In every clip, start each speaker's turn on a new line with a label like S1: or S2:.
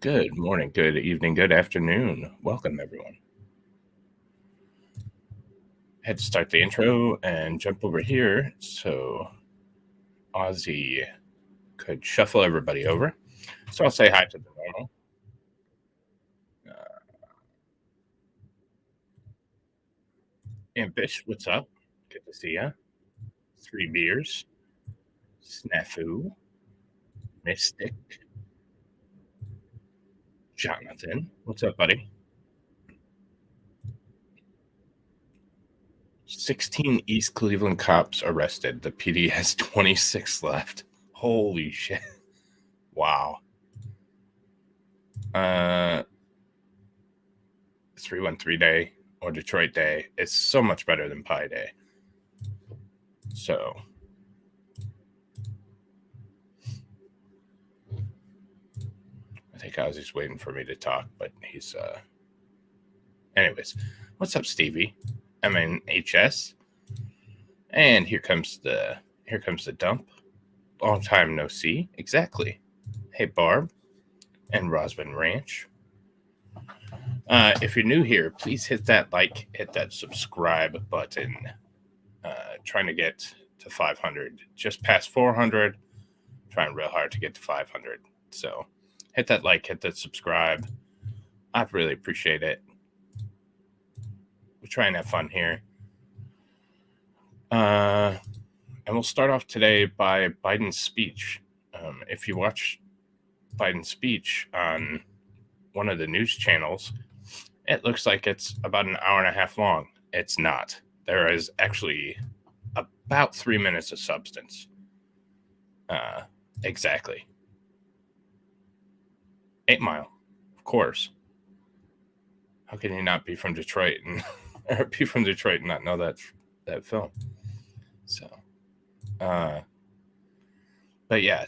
S1: Good morning, good evening, good afternoon. Welcome, everyone. I had to start the intro and jump over here so Ozzy could shuffle everybody over. So I'll say hi to the normal. Impish, what's up? Good to see ya. 3 beers. Snafu. Mystic. Jonathan, what's up, buddy? 16 East Cleveland cops arrested. The PD has 26 left. Holy shit. Wow. 313 Day or Detroit Day. It's so much better than Pi Day. So I think Ozzy's waiting for me to talk, but he's anyways. What's up, Stevie? MNHS. And here comes the dump. Long time no see. Exactly. Hey, Barb and Rosman Ranch. If you're new here, please hit that like, hit that subscribe button. Trying to get to 500, just past 400. Trying real hard to get to 500. So hit that like, hit that subscribe. I'd really appreciate it. We're trying to have fun here. And we'll start off today by Biden's speech. If you watch Biden's speech on one of the news channels, it looks like it's about an hour and a half long. It's not. There is actually about 3 minutes of substance. Exactly. 8 Mile, of course. How can you not be from Detroit and or be from Detroit and not know that film? So, but yeah,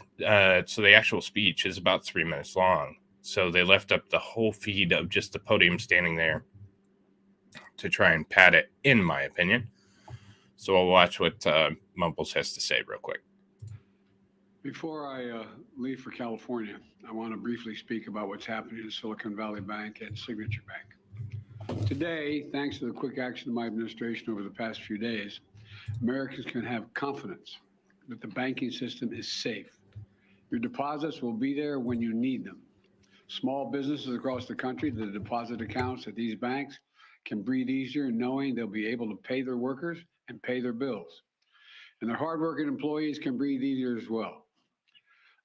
S1: so the actual speech is about 3 minutes long. So they left up the whole feed of just the podium standing there to try and pad it, in my opinion. So I'll watch what Mumbles has to say real quick.
S2: Before I leave for California, I want to briefly speak about what's happening at Silicon Valley Bank and Signature Bank. Today, thanks to the quick action of my administration over the past few days, Americans can have confidence that the banking system is safe. Your deposits will be there when you need them. Small businesses across the country, the deposit accounts at these banks can breathe easier knowing they'll be able to pay their workers and pay their bills. And their hardworking employees can breathe easier as well.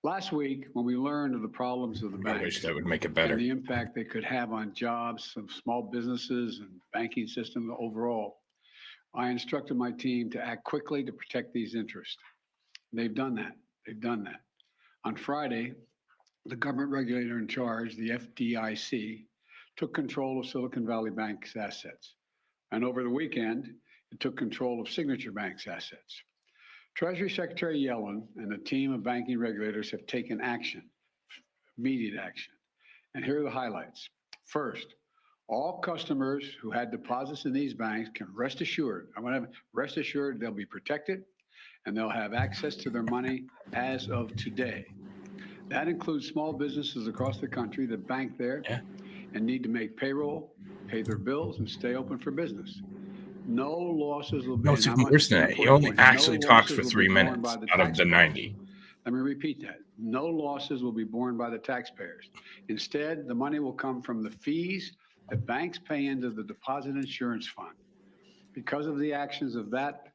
S2: Last week, when we learned of the problems of the banks,
S1: I wish that would make it better,
S2: and the impact they could have on jobs of small businesses and banking system overall, I instructed my team to act quickly to protect these interests. They've done that. On Friday, the government regulator in charge, the FDIC, took control of Silicon Valley Bank's assets. And over the weekend, it took control of Signature Bank's assets. Treasury Secretary Yellen and a team of banking regulators have taken action, immediate action. And here are the highlights. First, all customers who had deposits in these banks can rest assured they'll be protected and they'll have access to their money as of today. That includes small businesses across the country that bank there and need to make payroll, pay their bills, and stay open for business. No losses will be.
S1: No, it's even worse than that. He only actually talks for 3 minutes out of the 90.
S2: Let me repeat that. No losses will be borne by the taxpayers. Instead, the money will come from the fees that banks pay into the deposit insurance fund. Because of the actions that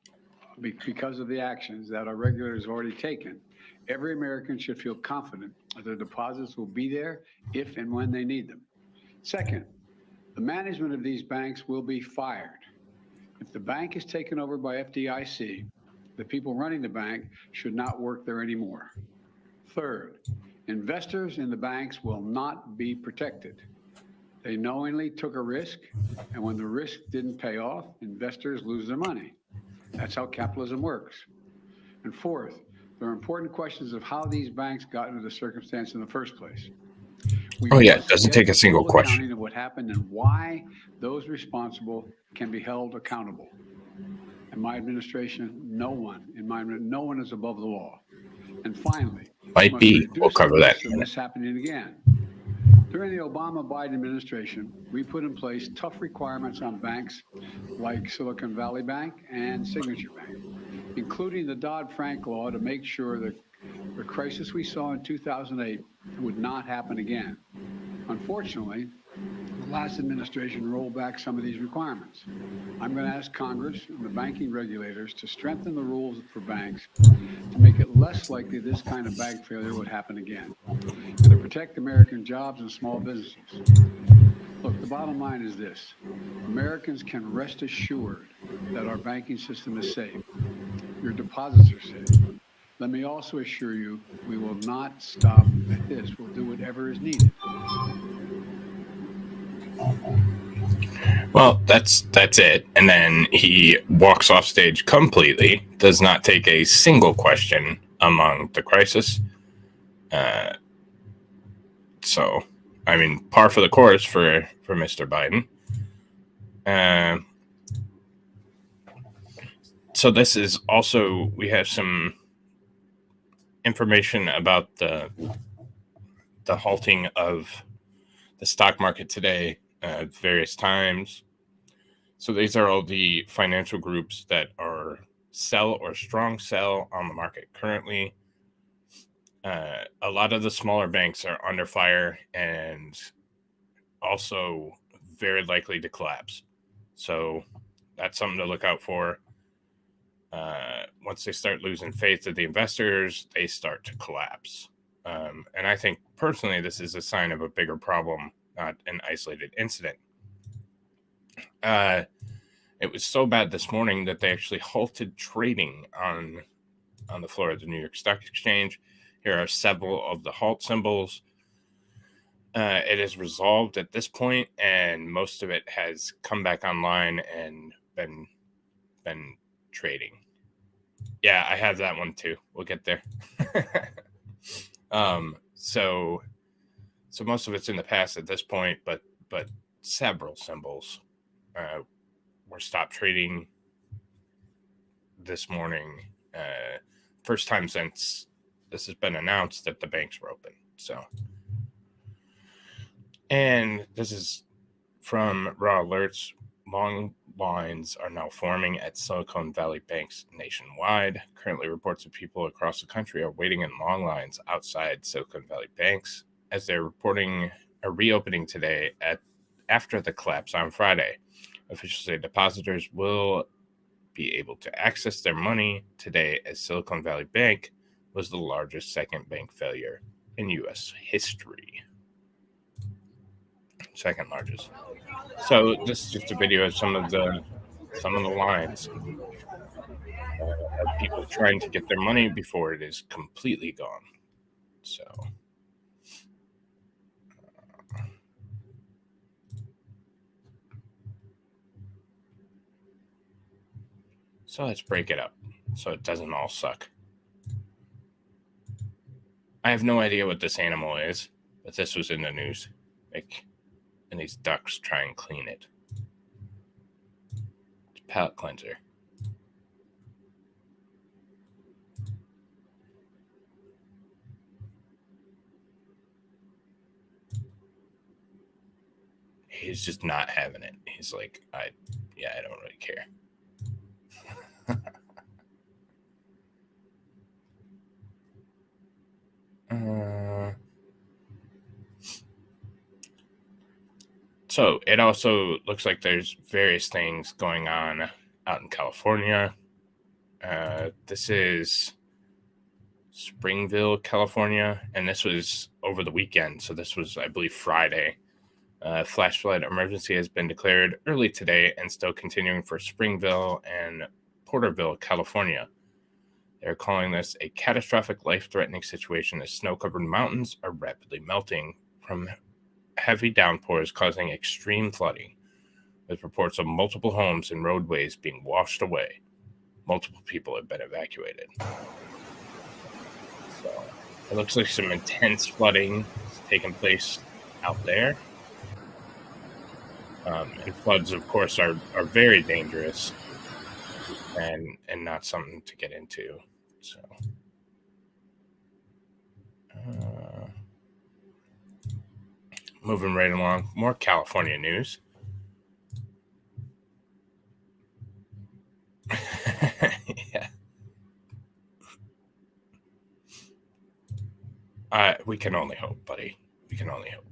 S2: our regulators have already taken, every American should feel confident that their deposits will be there if and when they need them. Second, the management of these banks will be fired. If the bank is taken over by FDIC, the people running the bank should not work there anymore. Third, investors in the banks will not be protected. They knowingly took a risk, and when the risk didn't pay off, investors lose their money. That's how capitalism works. And fourth, there are important questions of how these banks got into the circumstance in the first place.
S1: It doesn't take a single question.
S2: Of what happened and why those responsible can be held accountable. In my administration, no one is above the law. And finally,
S1: we'll cover that.
S2: This happening again. During the Obama-Biden administration, we put in place tough requirements on banks like Silicon Valley Bank and Signature Bank, including the Dodd-Frank law to make sure that the crisis we saw in 2008 would not happen again. Unfortunately, the last administration rolled back some of these requirements. I'm going to ask Congress and the banking regulators to strengthen the rules for banks to make it less likely this kind of bank failure would happen again, and to protect American jobs and small businesses. Look, the bottom line is this: Americans can rest assured that our banking system is safe. Your deposits are safe. Let me also assure you, we will not stop at this. We'll do whatever is needed.
S1: Well, that's it. And then he walks off stage completely, does not take a single question among the crisis. So, I mean, par for the course for Mr. Biden. So this is also, we have some information about the halting of the stock market today at various times. So these are all the financial groups that are sell or strong sell on the market currently. A lot of the smaller banks are under fire and also very likely to collapse. So that's something to look out for. Once they start losing faith of the investors, they start to collapse. And I think personally, this is a sign of a bigger problem, not an isolated incident. It was so bad this morning that they actually halted trading on the floor of the New York Stock Exchange. Here are several of the halt symbols. It is resolved at this point, and most of it has come back online and been trading. Yeah, I have that one too. We'll get there. So most of it's in the past at this point, but several symbols were stopped trading this morning. First time since this has been announced that the banks were open. So, and this is from Raw Alerts. Long lines are now forming at Silicon Valley banks nationwide. Currently, reports of people across the country are waiting in long lines outside Silicon Valley banks as they're reporting a reopening today after the collapse on Friday. Officials say depositors will be able to access their money today as Silicon Valley Bank was the largest second bank failure in U.S. history. Second largest. So this is just a video of some of the lines of people trying to get their money before it is completely gone. So let's break it up so it doesn't all suck. I have no idea what this animal is, but this was in the news. And these ducks try and clean it. It's a palate cleanser. He's just not having it. He's like, I don't really care. So it also looks like there's various things going on out in California. This is Springville, California, and this was over the weekend. So this was, I believe, Friday. Flash flood emergency has been declared early today and still continuing for Springville and Porterville, California. They're calling this a catastrophic, life-threatening situation as snow-covered mountains are rapidly melting from heavy downpours causing extreme flooding, with reports of multiple homes and roadways being washed away. Multiple people have been evacuated. So it looks like some intense flooding is taking place out there. And floods, of course, are very dangerous and not something to get into. So, moving right along. More California news. Yeah. We can only hope, buddy. We can only hope.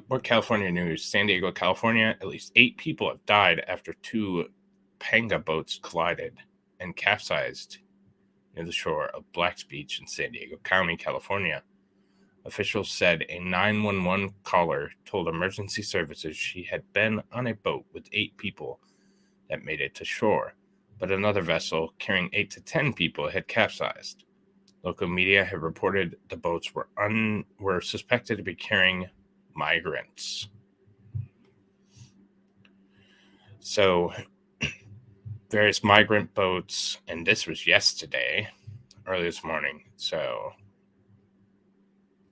S1: More California news. San Diego, California. At least 8 people have died after 2 panga boats collided and capsized near the shore of Black's Beach in San Diego County, California. Officials said a 911 caller told emergency services she had been on a boat with 8 people that made it to shore, but another vessel carrying 8 to 10 people had capsized. Local media have reported the boats were suspected to be carrying migrants. So, various migrant boats, and this was yesterday, early this morning. So,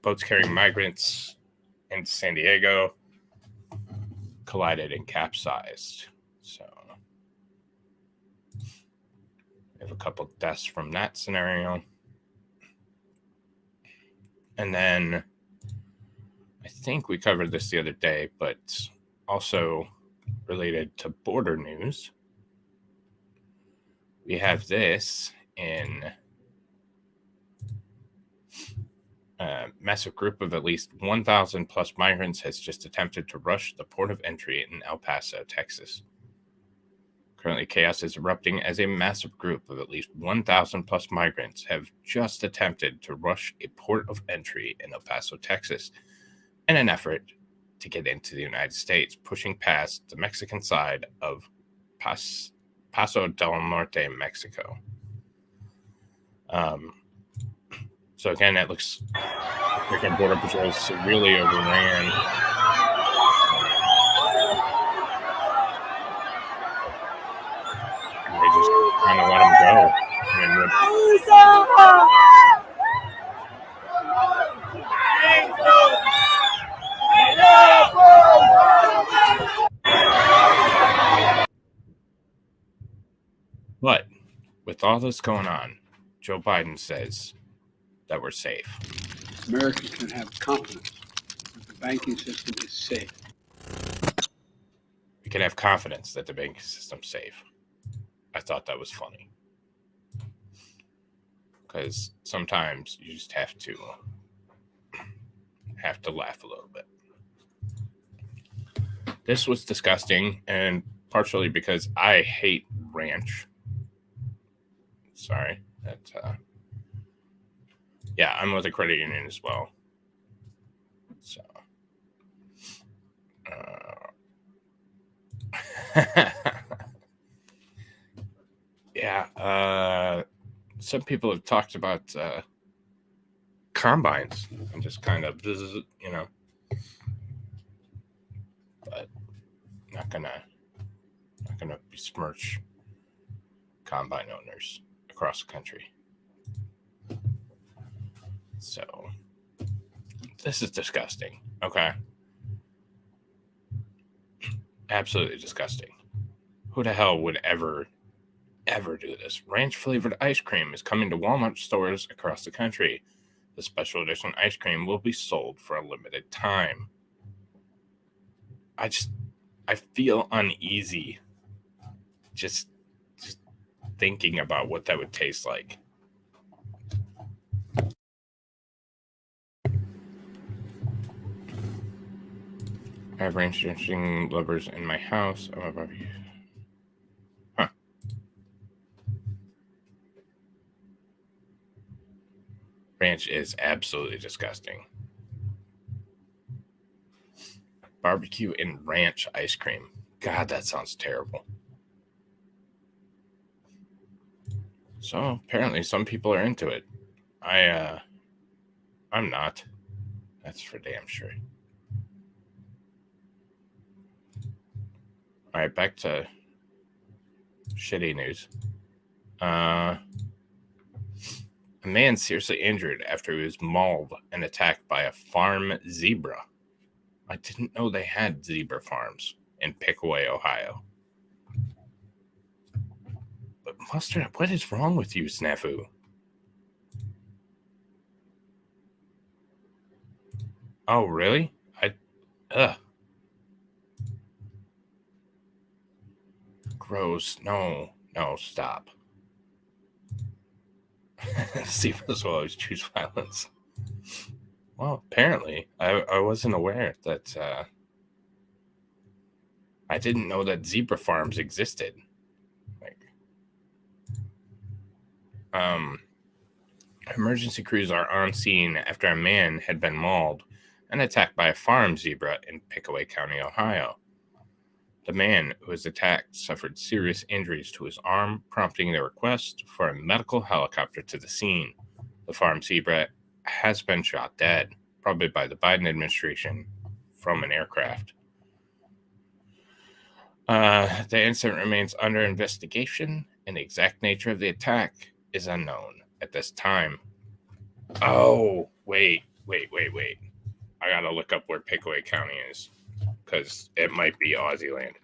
S1: boats carrying migrants in San Diego collided and capsized. So, we have a couple deaths from that scenario. And then, I think we covered this the other day, but also related to border news. We have this in a massive group of at least 1,000 plus migrants has just attempted to rush the port of entry in El Paso, Texas. Currently, chaos is erupting as a massive group of at least 1,000 plus migrants have just attempted to rush a port of entry in El Paso, Texas, in an effort to get into the United States, pushing past the Mexican side of Paso del Norte, Mexico. So again, it looks like our border patrol severely overran. And they just kind of let them go. But with all this going on, Joe Biden says that we're safe.
S2: Americans can have confidence that the banking system is safe.
S1: We can have confidence that the banking system's safe. I thought that was funny. Because sometimes you just have to laugh a little bit. This was disgusting, and partially because I hate ranch. Sorry. Yeah, I'm with a credit union as well. So, yeah, some people have talked about combines and just kind of, but not gonna besmirch combine owners across the country. So this is disgusting. Okay. Absolutely disgusting. Who the hell would ever do this? Ranch flavored ice cream is coming to Walmart stores across the country. The special edition ice cream will be sold for a limited time. I feel uneasy just thinking about what that would taste like. I have ranch dressing lovers in my house. Huh. Ranch is absolutely disgusting. Barbecue and ranch ice cream. God, that sounds terrible. So apparently some people are into it. I'm not. That's for damn sure. All right, back to shitty news. A man seriously injured after he was mauled and attacked by a farm zebra. I didn't know they had zebra farms in Pickaway, Ohio. But Mustard, what is wrong with you, Snafu? Oh, really? Ugh. Gross. No, stop. Zebras will always choose violence. Well, apparently, I wasn't aware that. I didn't know that zebra farms existed. Like, emergency crews are on scene after a man had been mauled and attacked by a farm zebra in Pickaway County, Ohio. The man who was attacked suffered serious injuries to his arm, prompting the request for a medical helicopter to the scene. The farm zebra has been shot dead, probably by the Biden administration, from an aircraft. The incident remains under investigation, and the exact nature of the attack is unknown at this time. Oh, wait. I gotta look up where Pickaway County is, because it might be Aussie land.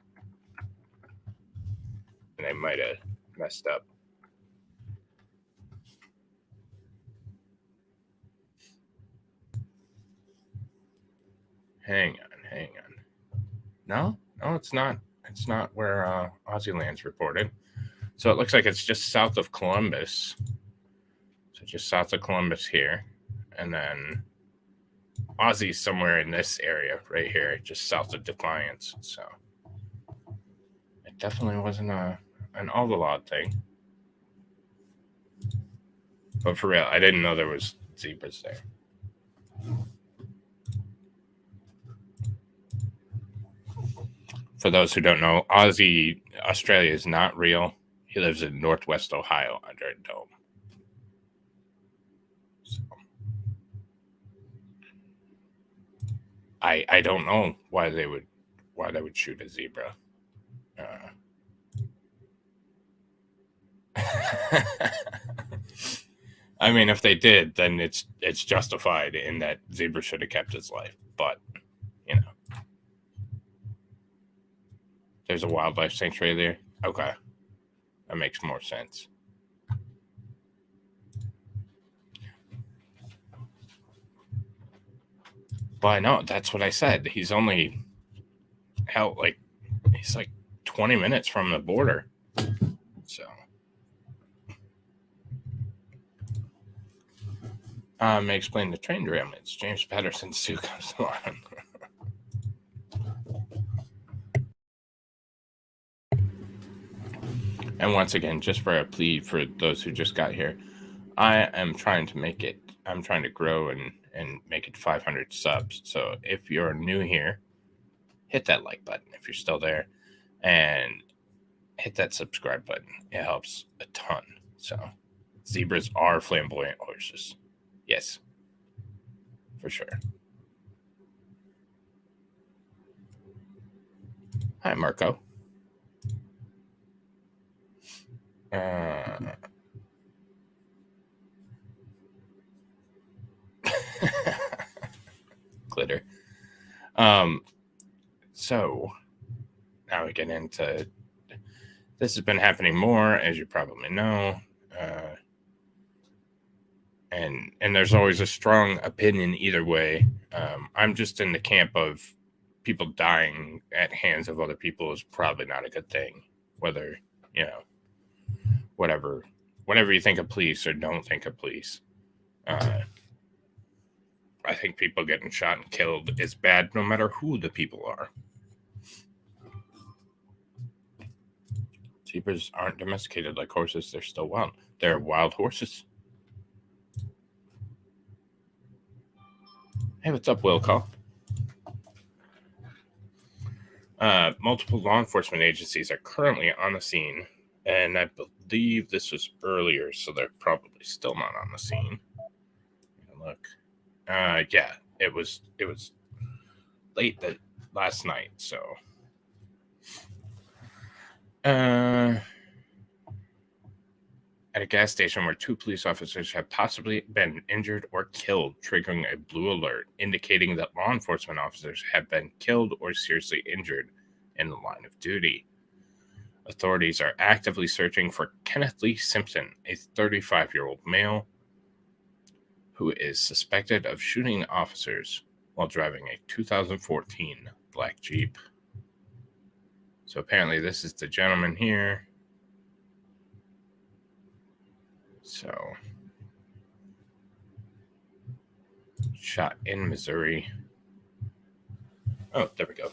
S1: And I might have messed up. Hang on. No, it's not. It's not where Aussie land's reported. So it looks like it's just south of Columbus. So just south of Columbus here. And then Aussie's somewhere in this area right here, just south of Defiance. So it definitely wasn't an Ovalod thing. But for real, I didn't know there was zebras there. For those who don't know, Australia is not real. He lives in Northwest Ohio under a dome. So, I don't know why they would shoot a zebra. I mean, if they did, then it's justified in that zebra should have kept his life. But there's a wildlife sanctuary there. Okay, that makes more sense. Well, I know, that's what I said. He's only he's like 20 minutes from the border. So may explain the train derailments. James Patterson's suit comes on. And once again, just for a plea for those who just got here, I am trying to make it. I'm trying to grow and make it 500 subs. So if you're new here, hit that like button if you're still there, and hit that subscribe button. It helps a ton. So zebras are flamboyant horses. Yes, for sure. Hi, Marco. Glitter. So now we get into this. Has been happening more, as you probably know, and there's always a strong opinion either way. I'm just in the camp of people dying at hands of other people is probably not a good thing, whether whatever you think of police or don't think of police. I think people getting shot and killed is bad no matter who the people are. Zebras aren't domesticated like horses. They're still wild. They're wild horses. Hey, what's up, Wilco? Multiple law enforcement agencies are currently on the scene, and I believe this was earlier, so they're probably still not on the scene. Look. Yeah, it was late last night, so at a gas station where 2 police officers have possibly been injured or killed, triggering a blue alert, indicating that law enforcement officers have been killed or seriously injured in the line of duty. Authorities are actively searching for Kenneth Lee Simpson, a 35-year-old male who is suspected of shooting officers while driving a 2014 black Jeep. So apparently this is the gentleman here. So, shot in Missouri. Oh, there we go.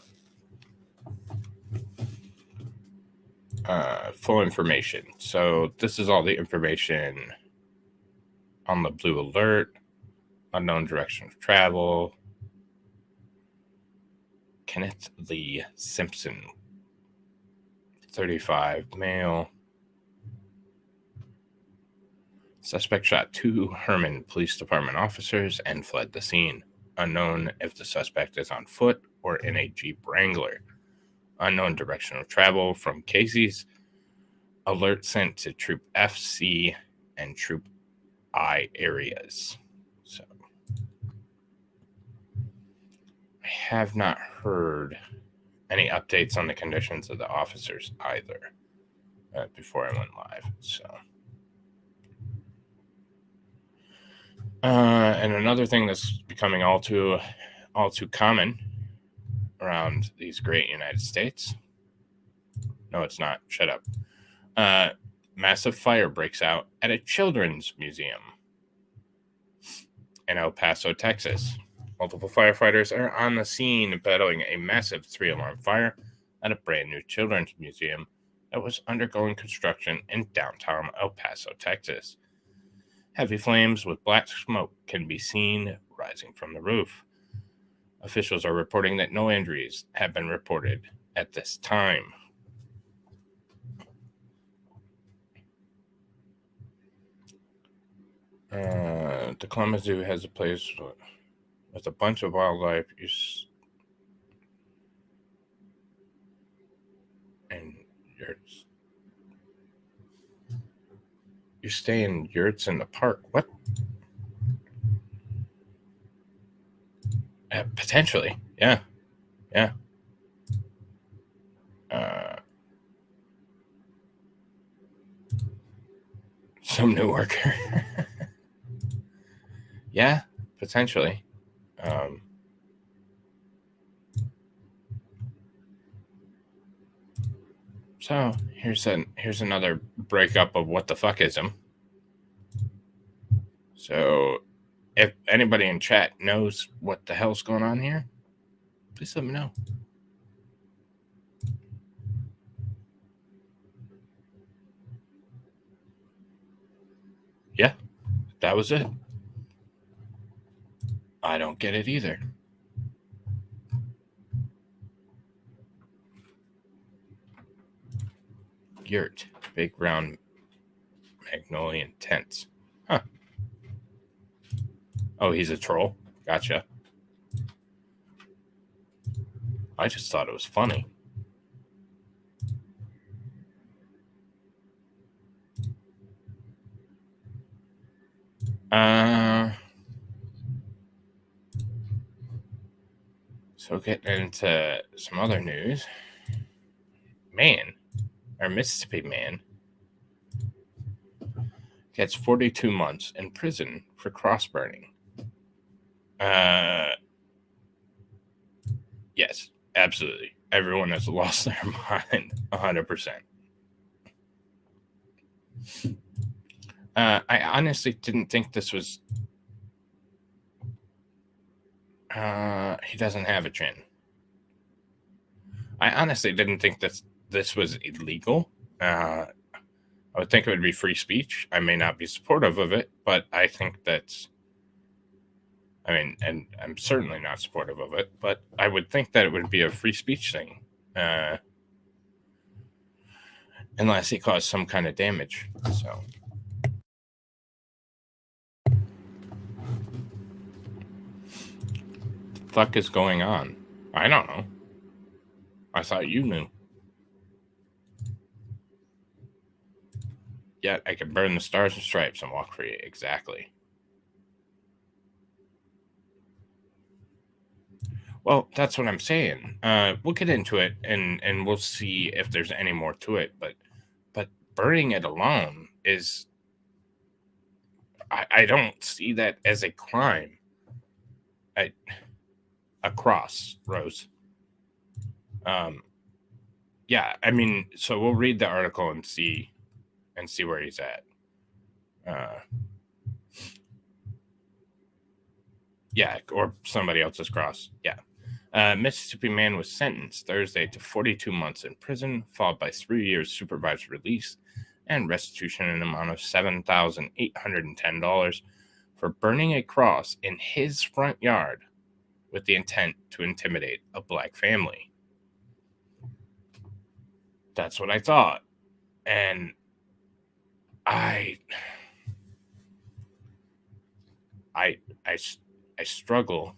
S1: Full information. So this is all the information on the blue alert, unknown direction of travel, Kenneth Lee Simpson, 35, male. Suspect shot 2 Herman Police Department officers and fled the scene. Unknown if the suspect is on foot or in a Jeep Wrangler. Unknown direction of travel from Casey's. Alert sent to Troop F, C, and Troop I areas. So I have not heard any updates on the conditions of the officers either before I went live. So, and another thing that's becoming all too common around these great United States. No, it's not. Shut up. Massive fire breaks out at a children's museum in El Paso, Texas. Multiple firefighters are on the scene battling a massive 3-alarm fire at a brand new children's museum that was undergoing construction in downtown El Paso, Texas. Heavy flames with black smoke can be seen rising from the roof. Officials are reporting that no injuries have been reported at this time. The Columbus Zoo has a place with a bunch of wildlife. And yurts. You stay in yurts in the park. What? Potentially. Yeah. Yeah. Some new worker. Yeah, potentially. So here's another breakup of what the fuckism. So if anybody in chat knows what the hell's going on here, please let me know. Yeah, that was it. I don't get it either. Yurt, big round Magnolian tents. Huh. Oh, he's a troll. Gotcha. I just thought it was funny. So getting into some other news. Mississippi man gets 42 months in prison for cross burning. Yes, absolutely. Everyone has lost their mind 100%. I honestly didn't think this was... he doesn't have a chin. I honestly didn't think that this was illegal. I would think it would be free speech. I may not be supportive of it, but I think that's... and I'm certainly not supportive of it, but I would think that it would be a free speech thing. Unless he caused some kind of damage. So... fuck is going on? I don't know. I thought you knew. Yet I could burn the stars and stripes and walk free. Exactly. Well, that's what I'm saying. We'll get into it and we'll see if there's any more to it. But burning it alone is... I don't see that as a crime. cross, Rose. Yeah, I mean, so we'll read the article and see where he's at. Yeah, or somebody else's cross. Yeah. Mississippi man was sentenced Thursday to 42 months in prison, followed by 3 years supervised release and restitution in an amount of $7,810 for burning a cross in his front yard with the intent to intimidate a black family. That's what I thought. And I struggle.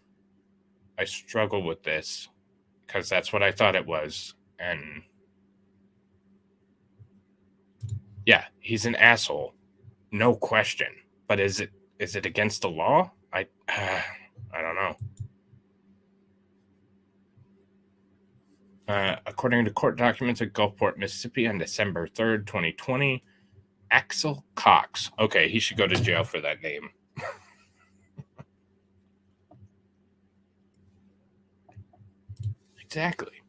S1: I struggle with this because that's what I thought it was. And yeah, he's an asshole, no question. But is it against the law? I don't know. According to court documents at Gulfport, Mississippi, on December 3rd, 2020, Axel Cox. Okay, he should go to jail for that name. Exactly.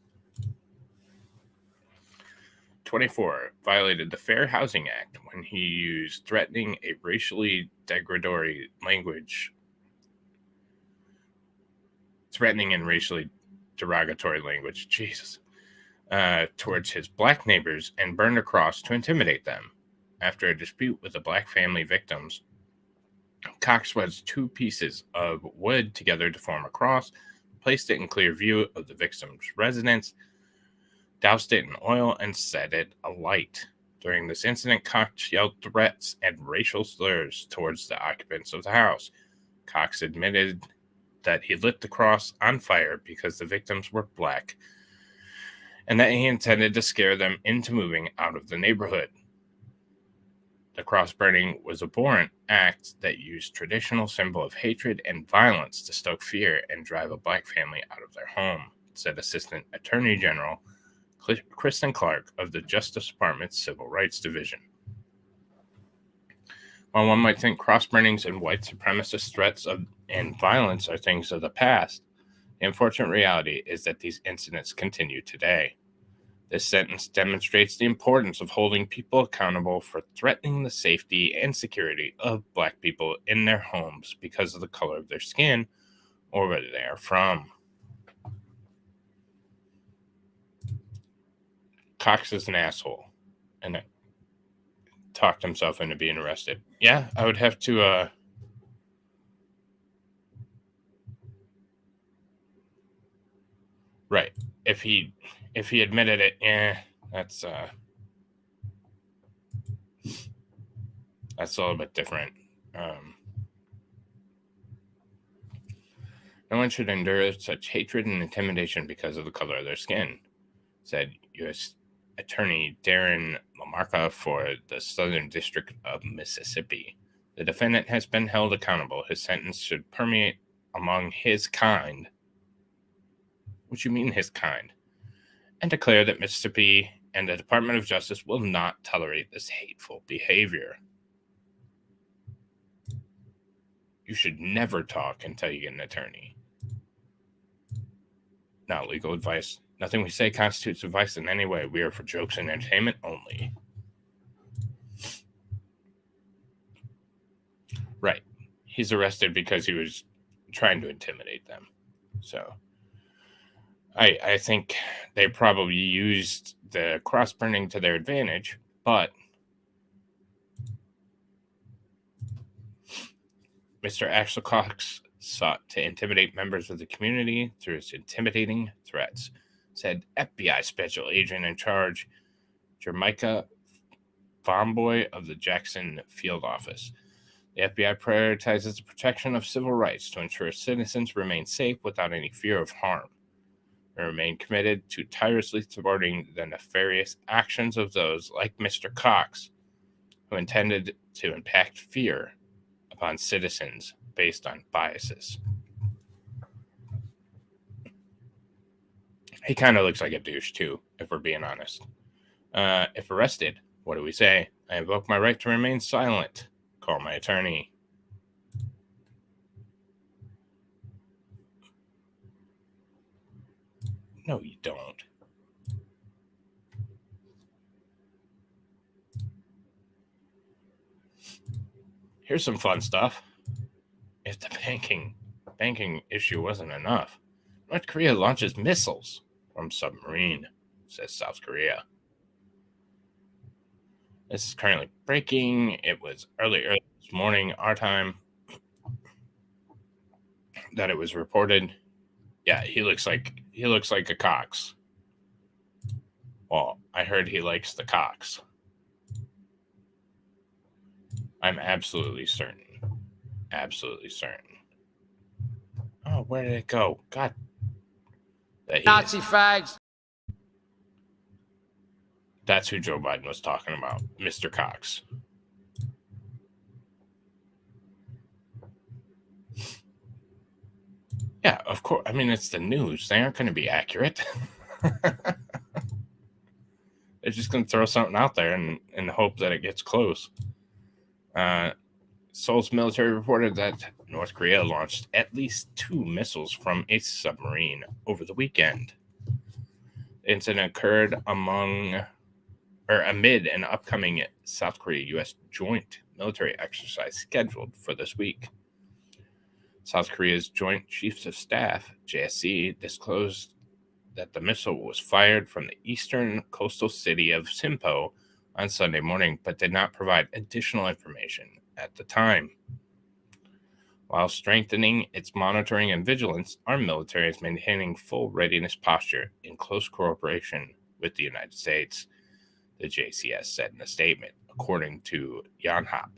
S1: 24, violated the Fair Housing Act when he used threatening and racially derogatory language Jesus, towards his black neighbors and burned a cross to intimidate them. After a dispute with the black family victims, Cox wedged 2 pieces of wood together to form a cross, placed it in clear view of the victim's residence, doused it in oil, and set it alight. During this incident, Cox yelled threats and racial slurs towards the occupants of the house. Cox admitted that he lit the cross on fire because the victims were black, and that he intended to scare them into moving out of the neighborhood. The cross burning was a abhorrent act that used traditional symbol of hatred and violence to stoke fear and drive a black family out of their home, said Assistant Attorney General Kristen Clark of the Justice Department's Civil Rights Division. While one might think cross burnings and white supremacist threats and violence are things of the past, the unfortunate reality is that these incidents continue today. This sentence demonstrates the importance of holding people accountable for threatening the safety and security of black people in their homes because of the color of their skin or where they are from. Cox is an asshole and talked himself into being arrested. Yeah, I would have to right. If he admitted it, that's a little bit different. No one should endure such hatred and intimidation because of the color of their skin, said U.S. Attorney Darren LaMarca for the Southern District of Mississippi. The defendant has been held accountable. His sentence should permeate among his kind. What do you mean his kind? And declare that Mississippi and the Department of Justice will not tolerate this hateful behavior. You should never talk until you get an attorney. Not legal advice. Nothing we say constitutes advice in any way. We are for jokes and entertainment only. Right. He's arrested because he was trying to intimidate them. So I think they probably used the cross burning to their advantage, but Mr. Axel Cox sought to intimidate members of the community through his intimidating threats, said FBI Special Agent in Charge Jermica Vomboy of the Jackson Field Office. The FBI prioritizes the protection of civil rights to ensure citizens remain safe without any fear of harm. We remain committed to tirelessly thwarting the nefarious actions of those like Mr. Cox, who intended to impact fear upon citizens based on biases. He kind of looks like a douche, too, if we're being honest. If arrested, what do we say? I invoke my right to remain silent. Call my attorney. No, you don't. Here's some fun stuff. If the banking issue wasn't enough, North Korea launches missiles from submarine, says South Korea. This is currently breaking. It was early this morning, our time, that it was reported. Yeah, he looks like a Cox. Well, I heard he likes the Cox. I'm absolutely certain. Absolutely certain. Oh, where did it go? God.
S3: Nazi fags.
S1: That's who Joe Biden was talking about, Mr. Cox. Yeah, of course. I mean, it's the news. They aren't going to be accurate. They're just going to throw something out there and hope that it gets close. Seoul's military reported that North Korea launched at least 2 missiles from a submarine over the weekend. The incident occurred amid an upcoming South Korea-U.S. joint military exercise scheduled for this week. South Korea's Joint Chiefs of Staff, JSC, disclosed that the missile was fired from the eastern coastal city of Sinpo on Sunday morning, but did not provide additional information at the time. While strengthening its monitoring and vigilance, our military is maintaining full readiness posture in close cooperation with the United States, the JCS said in a statement, according to Yonhap.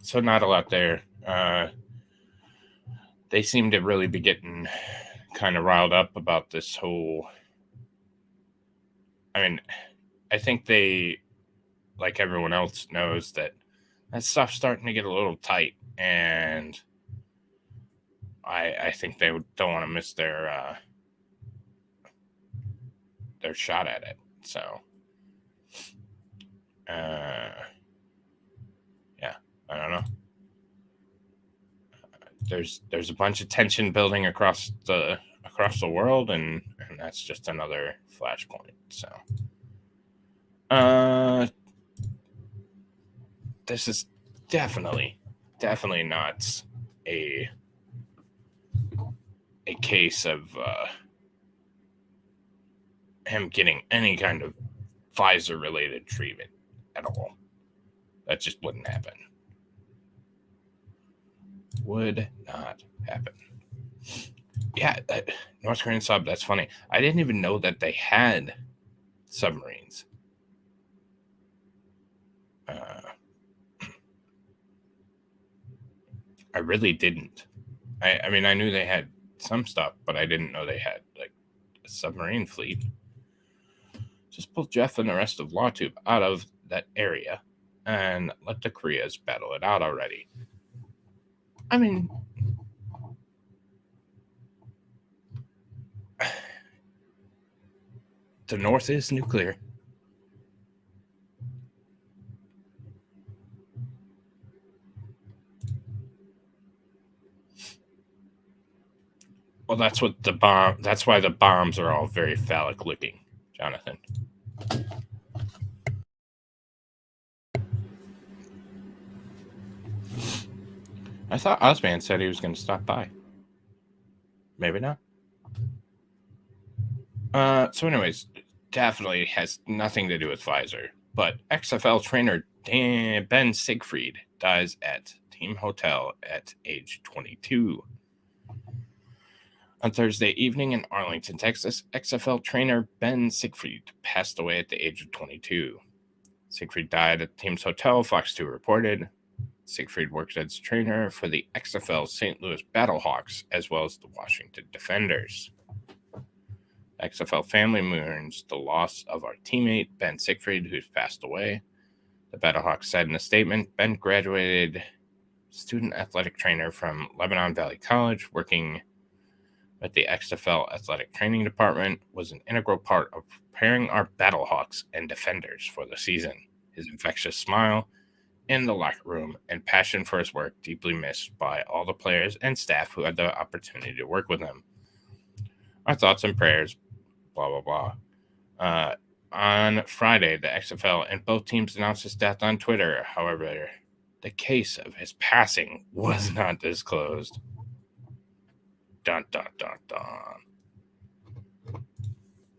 S1: So not a lot there. They seem to really be getting kind of riled up about this whole... I mean, I think they, like everyone else, knows that stuff's starting to get a little tight, and I think they don't want to miss their shot at it. So, yeah, I don't know. There's a bunch of tension building across the world, and that's just another flashpoint. So, this is definitely not a case of him getting any kind of Pfizer related treatment at all. That just wouldn't happen. Would not happen. Yeah, North Korean sub, that's funny. I didn't even know that they had submarines. I really didn't. I mean, I knew they had some stuff, but I didn't know they had like a submarine fleet. Just pull Jeff and the rest of LawTube out of that area and let the Koreas battle it out already. I mean, the North is nuclear. Well, that's why the bombs are all very phallic looking, Jonathan. I thought Ozman said he was going to stop by. Maybe not. So anyways, definitely has nothing to do with Pfizer. But XFL trainer Ben Siegfried dies at team hotel at age 22. On Thursday evening in Arlington, Texas, XFL trainer Ben Siegfried passed away at the age of 22. Siegfried died at the team's hotel, Fox 2 reported. Siegfried worked as trainer for the XFL St. Louis Battlehawks as well as the Washington Defenders. XFL family mourns the loss of our teammate, Ben Siegfried, who's passed away. The Battlehawks said in a statement, Ben graduated student athletic trainer from Lebanon Valley College, working at the XFL athletic training department, was an integral part of preparing our Battlehawks and Defenders for the season. His infectious smile in the locker room and passion for his work deeply missed by all the players and staff who had the opportunity to work with him. Our thoughts and prayers, blah, blah, blah. On Friday, the XFL and both teams announced his death on Twitter. However, the case of his passing was not disclosed. Dun, dun, dun, dun.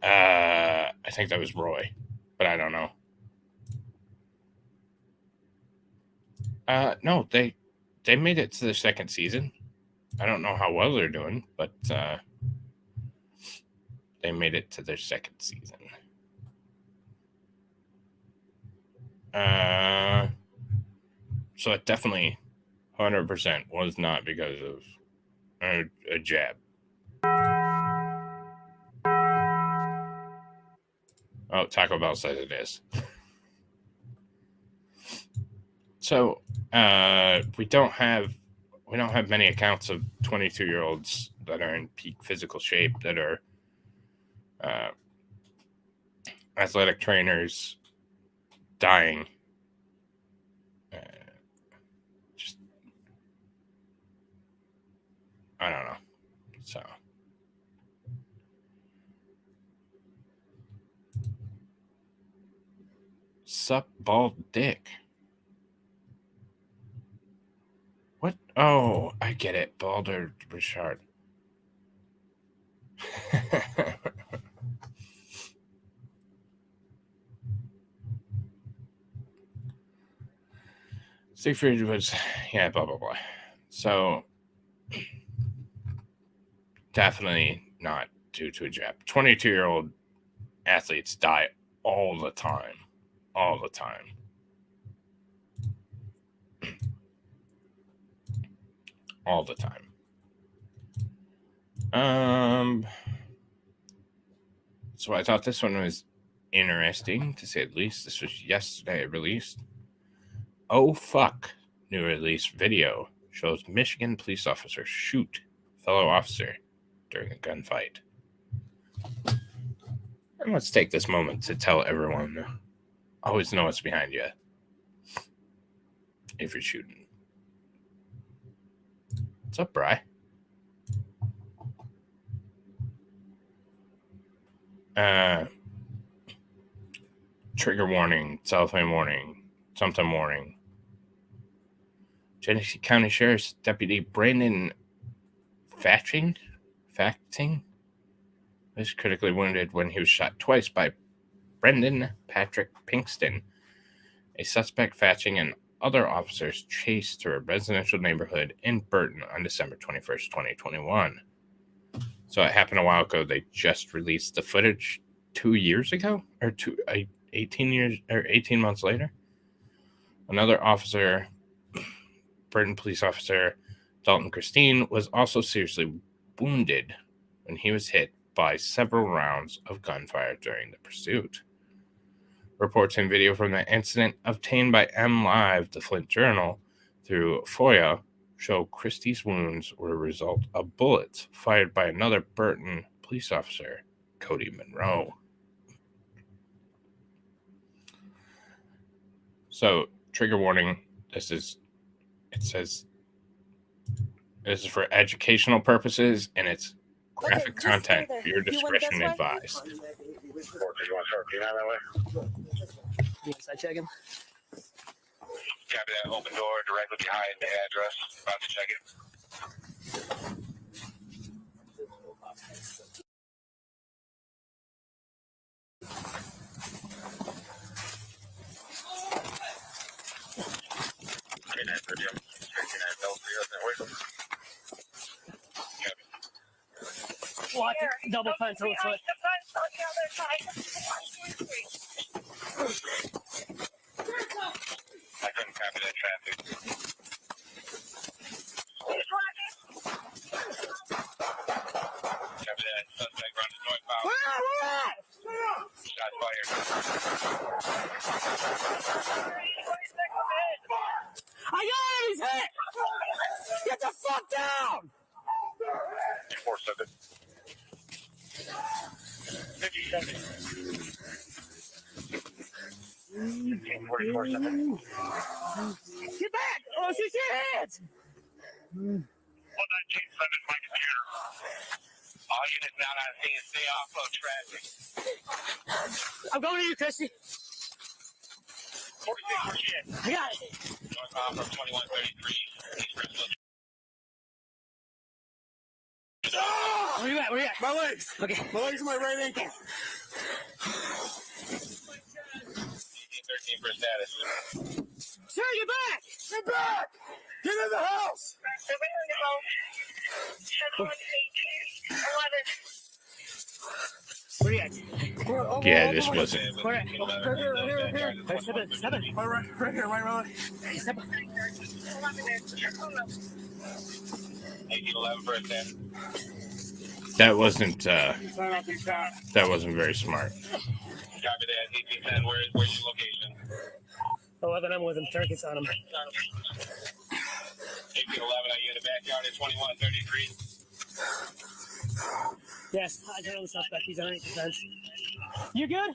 S1: I think that was Roy, but I don't know. No, they made it to the second season. I don't know how well they're doing, but they made it to their second season. So it definitely 100% was not because of a jab. Oh, Taco Bell says it is. So we don't have many accounts of 22-year-olds that are in peak physical shape that are athletic trainers dying. Just I don't know. So sup bald dick. What? Oh, I get it. Balder Richard. Siegfried was, yeah, blah, blah, blah. So, definitely not due to a jab. 22-year-old athletes die all the time. All the time. All the time. So I thought this one was interesting, to say the least. This was yesterday released. Oh, fuck. New release video shows Michigan police officer shoot fellow officer during a gunfight. And let's take this moment to tell everyone, always know what's behind you if you're shooting. What's up, Bri? Trigger warning, Southland warning, something warning. Genesee County Sheriff's Deputy Brandon Fatting was critically wounded when he was shot twice by Brendan Patrick Pinkston. A suspect Fatching and other officers chased through a residential neighborhood in Burton on December 21st, 2021. So it happened a while ago. They just released the footage 2 years ago, or 18 months later. Another officer, Burton police officer Dalton Christine, was also seriously wounded when he was hit by several rounds of gunfire during the pursuit. Reports and video from the incident obtained by MLive, the Flint Journal, through FOIA show Christie's wounds were a result of bullets fired by another Burton police officer, Cody Monroe. So, trigger warning, it says this is for educational purposes and it's graphic content. Your discretion advised.
S4: Inside checking.
S5: Copy that. Open door directly behind the address. About to check it.
S4: Watch it. Double fence on the foot.
S5: I couldn't copy that traffic. Copy that. Suspect running northbound. Shots fired.
S4: I got him! He's hit! Get the fuck down!
S5: 4-7. 50 seconds. 44-7.
S4: Get back! Oh, shoot your hands!
S5: 119-7, my computer. All units not on scene, stay off of traffic.
S4: I'm going to you, Christy.
S5: 46,
S4: I got it.
S5: northbound from 2133, East Bristol.
S4: Where you at? Where you at?
S6: My legs.
S4: Okay.
S6: My legs and my right ankle.
S5: 1813 for status.
S4: Sir, get back!
S6: Get back! Get in the house!
S4: Where you at?
S1: Yeah, this wasn't.
S4: Where at? Here. Seven.
S6: Right here, right.
S5: 1811 for status.
S1: That wasn't very smart.
S5: Copy that. 1810, where's your location?
S4: 11, I'm with him. Target's on him.
S5: 1811, are you in the backyard at 2133?
S4: Yes, I don't know the suspect. He's on 8%. You good?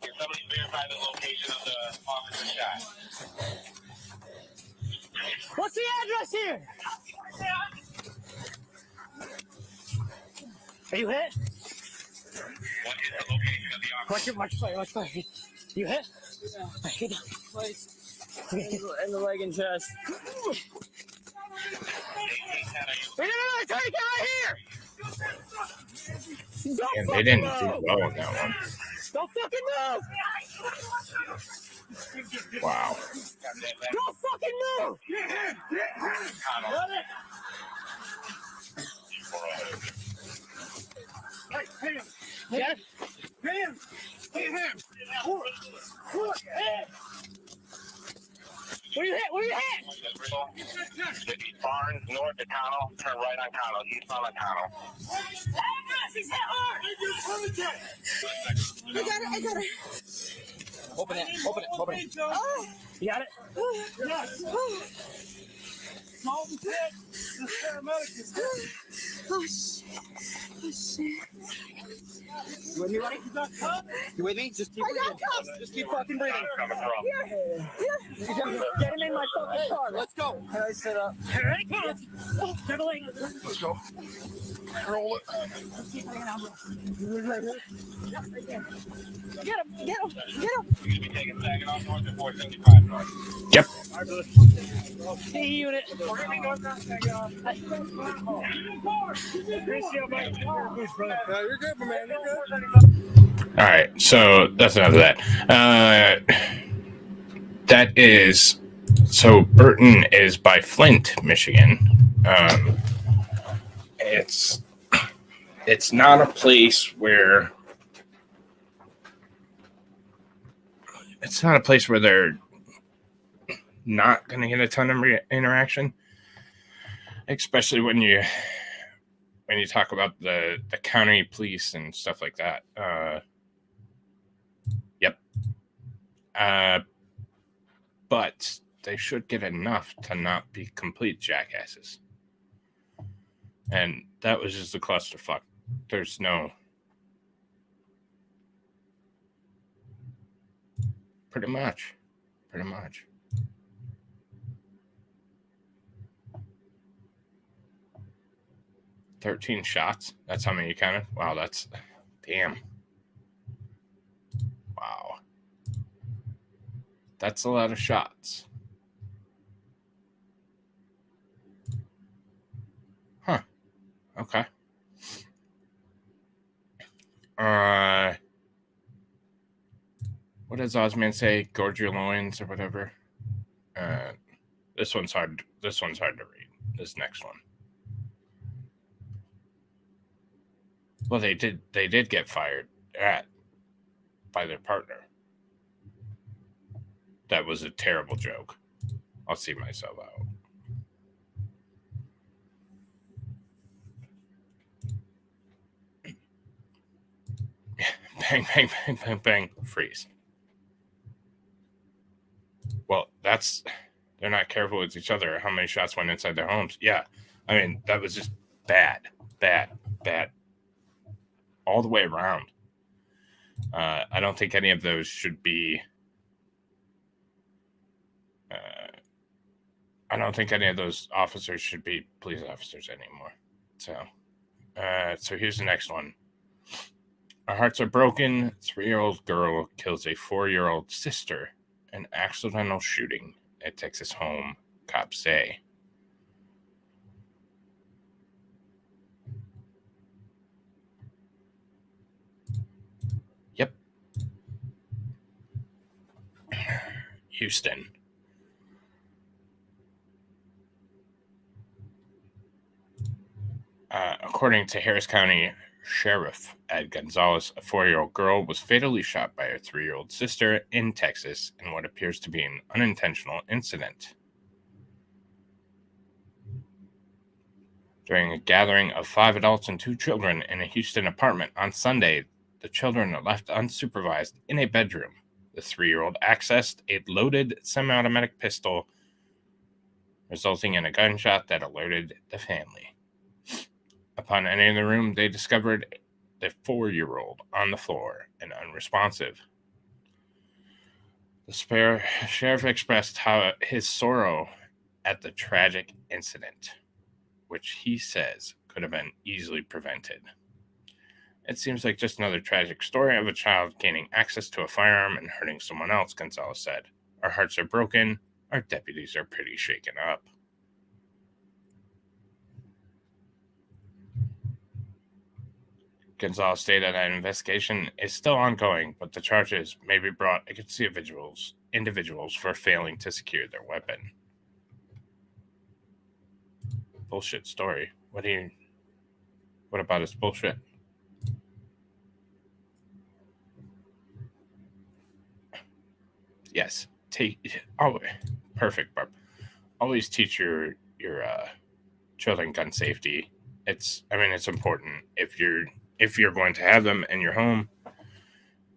S5: Can somebody verify the location of the officer shot?
S4: What's the address here? Are you hit?
S5: What is the location of the officer?
S4: Watch fire. You hit?
S7: Yeah.
S4: Right, get down.
S7: In the leg and chest.
S5: 1810, are you?
S4: No, Attorney, get right here! Don't
S1: And they
S4: fucking
S1: didn't do
S4: move!
S1: well on that one.
S4: Don't fucking move!
S1: Wow.
S5: Copy that.
S4: Don't fucking move! Get it? Where you hit?
S5: East Barnes, north of Connell, turn right on Connell, eastbound on Connell.
S4: He's hit hard!
S7: I got it.
S6: Open it.
S4: You got it?
S7: Yes. Oh, shit.
S6: You with me, buddy? You with me? Just keep breathing. Just keep fucking breathing.
S5: Coming from.
S4: Get him in my fucking car.
S6: Let's go.
S7: I set up.
S4: All right, come on. Dribbling.
S6: Let's go. Roll it.
S7: Get him.
S5: You're going to be taking Saginaw north and 475 north.
S1: Yep.
S4: C unit.
S6: Yeah, you're good, my man. You're good.
S1: All right. So that's enough of that. That is. So Burton is by Flint, Michigan. It's not a place where. It's not a place where they're not going to get a ton of interaction, especially when you talk about the county police and stuff like that. Yep. But they should get enough to not be complete jackasses. And that was just a clusterfuck. There's no. Pretty much. 13 shots. That's how many you counted? Wow, that's damn. Wow. That's a lot of shots. Huh. Okay. What does Osman say? Gorge your loins or whatever. This one's hard to read. This next one. Well, they did get fired by their partner. That was a terrible joke. I'll see myself out. Bang, bang, bang, bang, bang. Freeze. Well, they're not careful with each other. How many shots went inside their homes? Yeah. I mean, that was just bad. All the way around. I don't think any of those should be don't think any of those officers should be police officers anymore. So here's the next one. Our hearts are broken. 3-year-old girl kills a 4-year-old sister in accidental shooting at Texas home, cops say. Yep. Houston. According to Harris County Sheriff Ed Gonzalez, a 4-year-old girl was fatally shot by her 3-year-old sister in Texas in what appears to be an unintentional incident. During a gathering of 5 adults and 2 children in a Houston apartment on Sunday, the children are left unsupervised in a bedroom. The 3-year-old accessed a loaded semi-automatic pistol, resulting in a gunshot that alerted the family. Upon entering the room, they discovered the 4-year-old on the floor and unresponsive. The sheriff expressed his sorrow at the tragic incident, which he says could have been easily prevented. It seems like just another tragic story of a child gaining access to a firearm and hurting someone else, Gonzalez said. Our hearts are broken. Our deputies are pretty shaken up. Gonzalez stated that an investigation is still ongoing, but the charges may be brought against the individuals for failing to secure their weapon. Bullshit story. What about his bullshit? Yes. Perfect, Barb. Always teach your children gun safety. It's important. If you're going to have them in your home,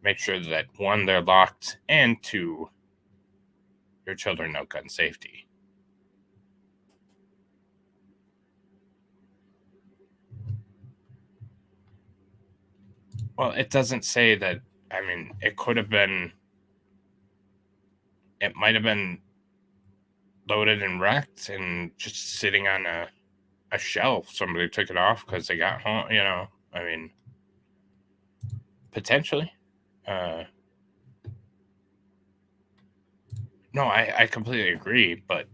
S1: make sure that 1, they're locked, and 2, your children know gun safety. Well, it doesn't say that. It could have been. It might have been loaded and wrecked and just sitting on a shelf. Somebody took it off because they got home. Potentially. No, I completely agree, but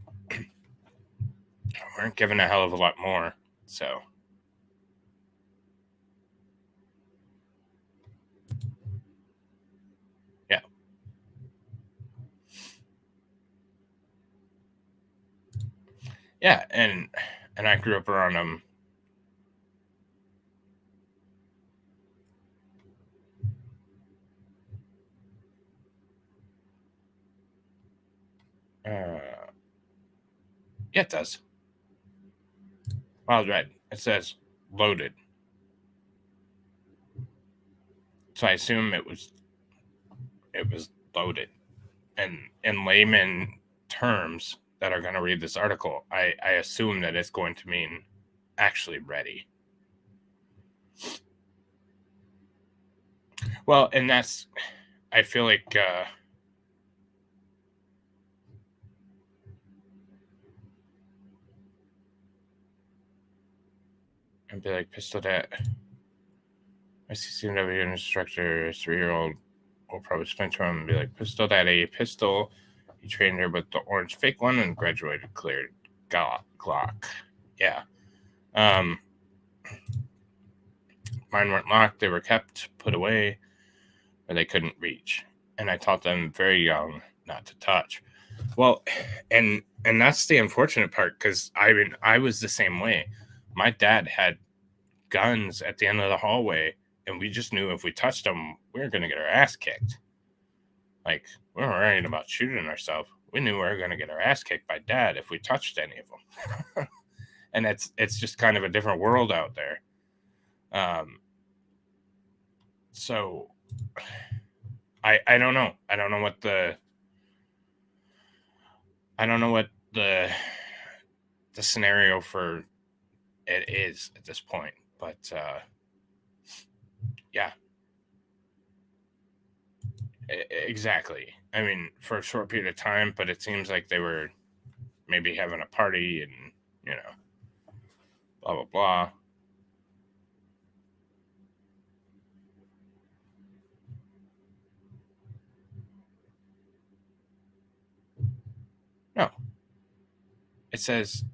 S1: weren't given a hell of a lot more. So. Yeah. Yeah, and I grew up around them. Yeah, it does. Wild Red. It says loaded. So I assume it was loaded. And in layman terms that are going to read this article, I assume that it's going to mean actually ready. Well, and that's, I feel like and be like, pistol that. I see CCW instructor, 3-year-old will probably spin to him and be like, pistol daddy, pistol. He trained her with the orange fake one and graduated cleared Glock. Yeah. Mine weren't locked. They were kept, put away, where they couldn't reach. And I taught them very young not to touch. Well, and that's the unfortunate part, because I was the same way. My dad had guns at the end of the hallway, and we just knew if we touched them, we were going to get our ass kicked. Like, we weren't worrying about shooting ourselves. We knew we were going to get our ass kicked by Dad if we touched any of them. And it's just kind of a different world out there. So I don't know. I don't know what the scenario for it is at this point, but yeah, exactly. For a short period of time, but it seems like they were maybe having a party and, you know, blah, blah, blah. No. It says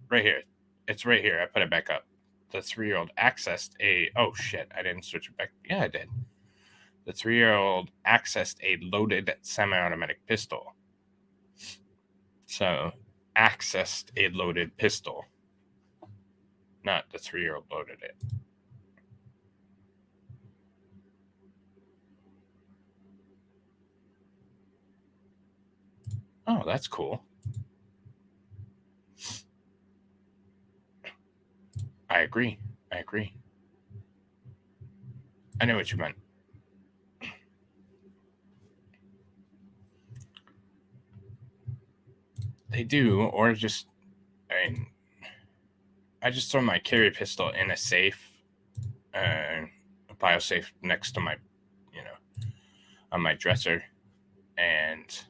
S1: right here. It's right here. I put it back up. The 3-year-old accessed a... Oh, shit. I didn't switch it back. Yeah, I did. The 3-year-old accessed a loaded semi-automatic pistol. So, accessed a loaded pistol. Not the 3-year-old loaded it. Oh, that's cool. I agree. I know what you meant. They do, or just, I mean, I just throw my carry pistol in a safe, a biosafe next to my, you know, on my dresser, and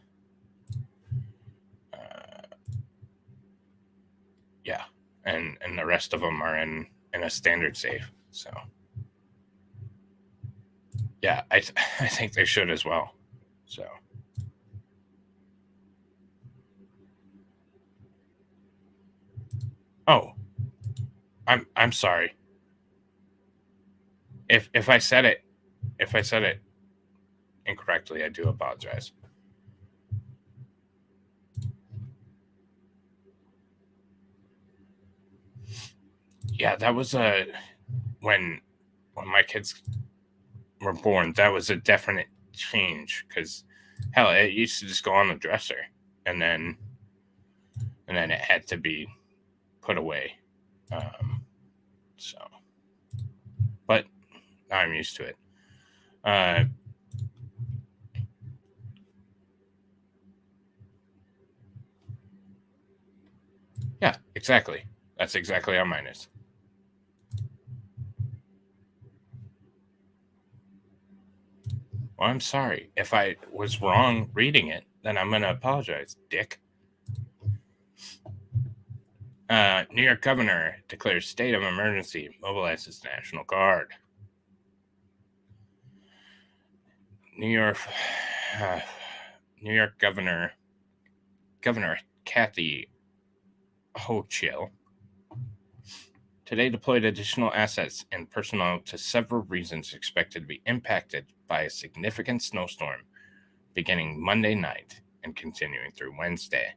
S1: yeah, and the rest of them are in a standard safe. So yeah, I think they should as well. So oh, I'm sorry if I said it incorrectly. I do apologize. Yeah, that was when my kids were born. That was a definite change because hell, it used to just go on the dresser and then it had to be put away. So, but now I'm used to it. Yeah, exactly. That's exactly how mine is. Well, I'm sorry. If I was wrong reading it, then I'm going to apologize, dick. New York governor declares state of emergency, mobilizes National Guard. New York Governor Kathy Hochul today deployed additional assets and personnel to several regions expected to be impacted by a significant snowstorm beginning Monday night and continuing through Wednesday.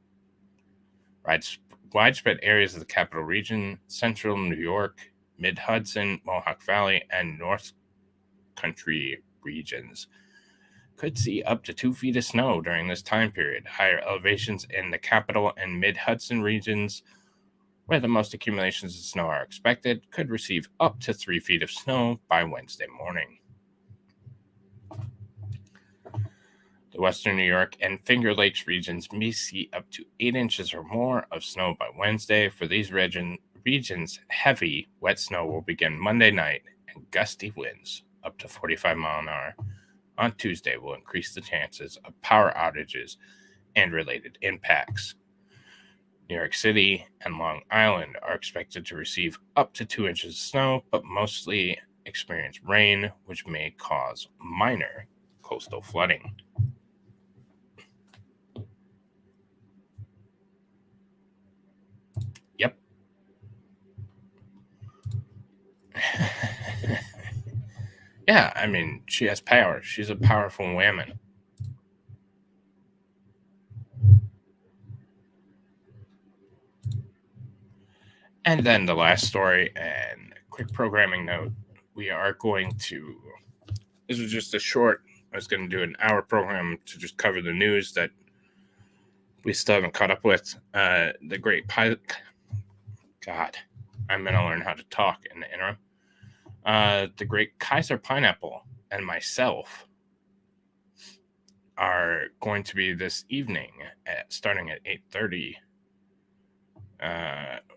S1: Widespread areas of the capital region, central New York, mid-Hudson, Mohawk Valley, and North Country regions could see up to 2 feet of snow during this time period. Higher elevations in the capital and mid-Hudson regions, where the most accumulations of snow are expected, could receive up to 3 feet of snow by Wednesday morning. The Western New York and Finger Lakes regions may see up to 8 inches or more of snow by Wednesday. For these regions, heavy, wet snow will begin Monday night, and gusty winds up to 45 miles an hour on Tuesday will increase the chances of power outages and related impacts. New York City and Long Island are expected to receive up to 2 inches of snow, but mostly experience rain, which may cause minor coastal flooding. Yep. Yeah, I mean, she has power. She's a powerful woman. And then the last story and quick programming note. We are going to, this was just a short, I was going to do an hour program to just cover the news that we still haven't caught up with. The great pilot, God, I'm going to learn how to talk in the interim. The great Kaiser Pineapple and myself are going to be this evening starting at 8:30.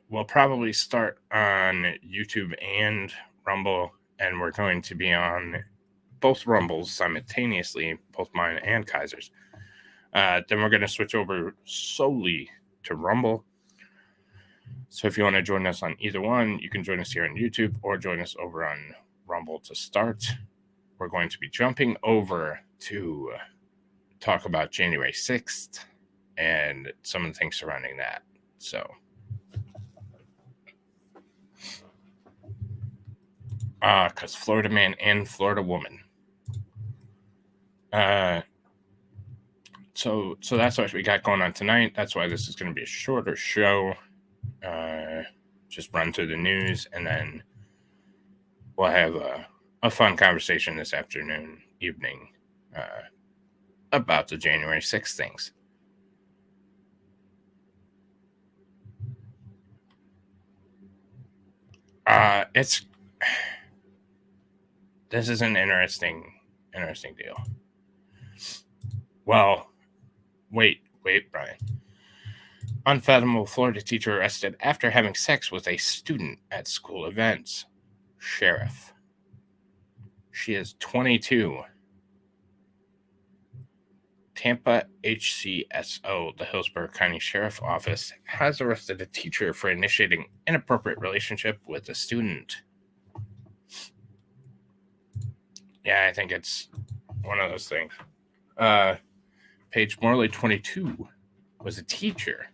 S1: We'll probably start on YouTube and Rumble, and we're going to be on both Rumbles simultaneously, both mine and Kaiser's. Then we're going to switch over solely to Rumble, So if you want to join us on either one, you can join us here on YouTube or join us over on Rumble to start. We're going to be jumping over to talk about January 6th and some of the things surrounding that. So, because Florida man and Florida woman. So that's what we got going on tonight. That's why this is going to be a shorter show. Just run through the news, and then we'll have a fun conversation this evening, about the January 6th things. This is an interesting deal. Well, wait, Brian. Unfathomable Florida teacher arrested after having sex with a student at school events. Sheriff. She is 22. Tampa HCSO, the Hillsborough County Sheriff Office, has arrested a teacher for initiating inappropriate relationship with a student. Yeah, I think it's one of those things. Paige Morley, 22, was a teacher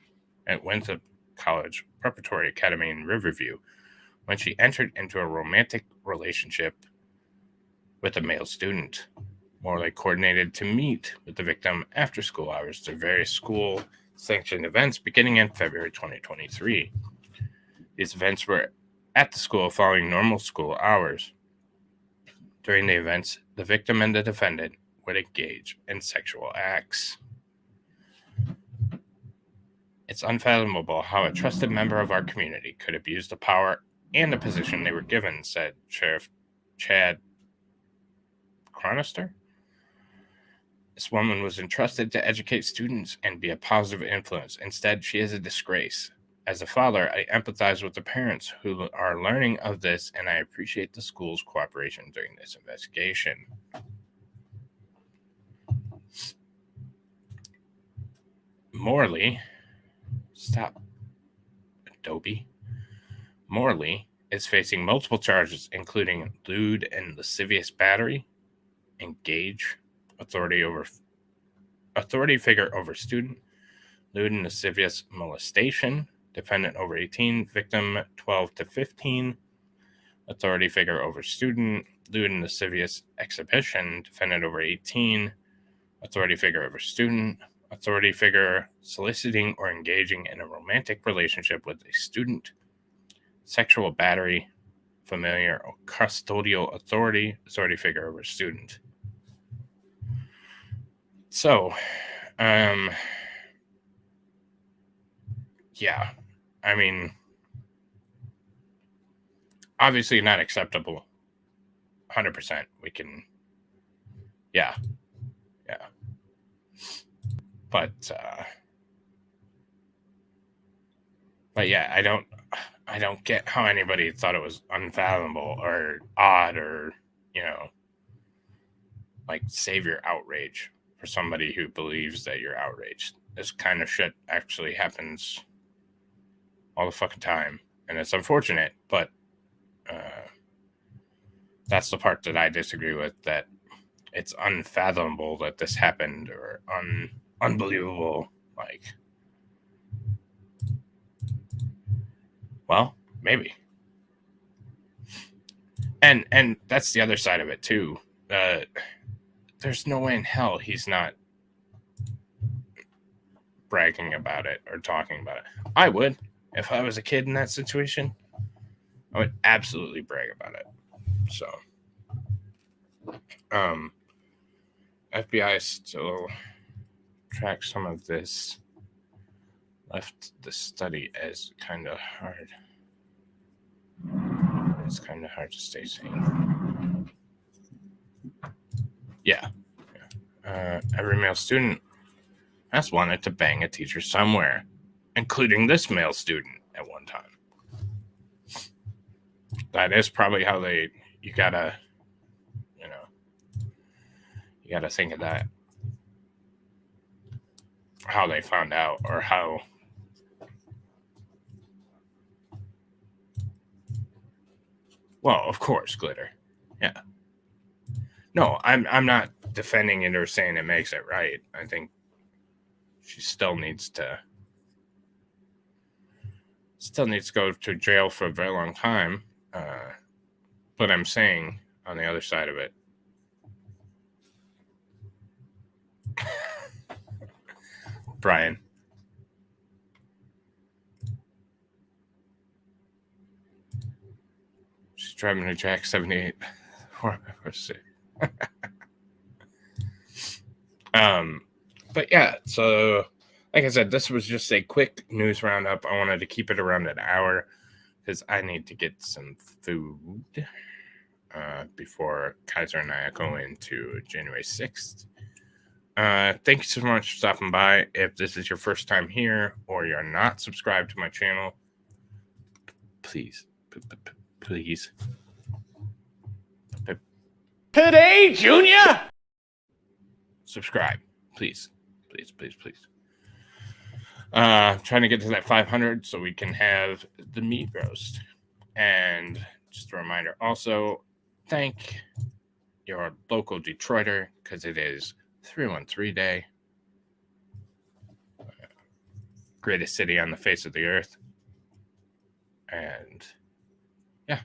S1: at Winthrop College Preparatory Academy in Riverview when she entered into a romantic relationship with a male student. Morley coordinated to meet with the victim after school hours to various school-sanctioned events beginning in February 2023. These events were at the school following normal school hours. During the events, the victim and the defendant would engage in sexual acts. It's unfathomable how a trusted member of our community could abuse the power and the position they were given, said Sheriff Chad Chronister. This woman was entrusted to educate students and be a positive influence. Instead, she is a disgrace. As a father, I empathize with the parents who are learning of this, and I appreciate the school's cooperation during this investigation. Morley, stop, Adobe. Morley is facing multiple charges, including lewd and lascivious battery, engage, authority figure over student, lewd and lascivious molestation, defendant over 18, victim 12 to 15, authority figure over student, lewd and lascivious exhibition, defendant over 18, authority figure over student, authority figure soliciting or engaging in a romantic relationship with a student, sexual battery, familiar or custodial authority figure over student. So, yeah, I mean, obviously not acceptable. 100%. We can, yeah. But yeah, I don't get how anybody thought it was unfathomable or odd or, like save your outrage for somebody who believes that you're outraged. This kind of shit actually happens all the fucking time, and it's unfortunate, but that's the part that I disagree with, that it's unfathomable that this happened, or unbelievable. Like, well, maybe. And that's the other side of it too. There's no way in hell he's not bragging about it or talking about it. I would. If I was a kid in that situation, I would absolutely brag about it. So, FBI still tracks some of this. Left the study as kind of hard. It's kind of hard to stay sane. Yeah. Every male student has wanted to bang a teacher somewhere, including this male student at one time. That is probably how you gotta think of that. How they found out, or how Well, of course, glitter. Yeah. No, I'm not defending it or saying it makes it right. I think she still needs to go to jail for a very long time. But I'm saying on the other side of it, Brian. She's driving a Jack 78. But yeah, so like I said, this was just a quick news roundup. I wanted to keep it around an hour because I need to get some food before Kaiser and I go into January 6th. Thank you so much for stopping by. If this is your first time here or you're not subscribed to my channel, please
S3: Today, Junior!
S1: subscribe. Please. Trying to get to that 500 so we can have the meat roast. And just a reminder, also, thank your local Detroiter because it is 313 Day. Greatest city on the face of the earth. And yeah,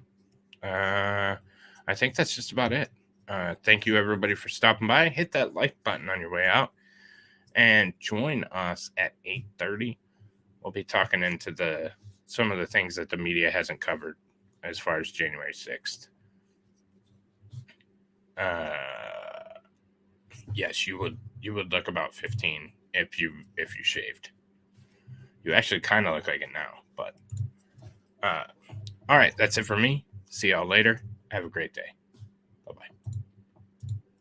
S1: I think that's just about it. Thank you, everybody, for stopping by. Hit that like button on your way out. And join us at 8:30. We'll be talking into some of the things that the media hasn't covered as far as January 6th. Yes, you would look about 15 if you shaved. You actually kind of look like it now, but all right, that's it for me. See y'all later. Have a great day.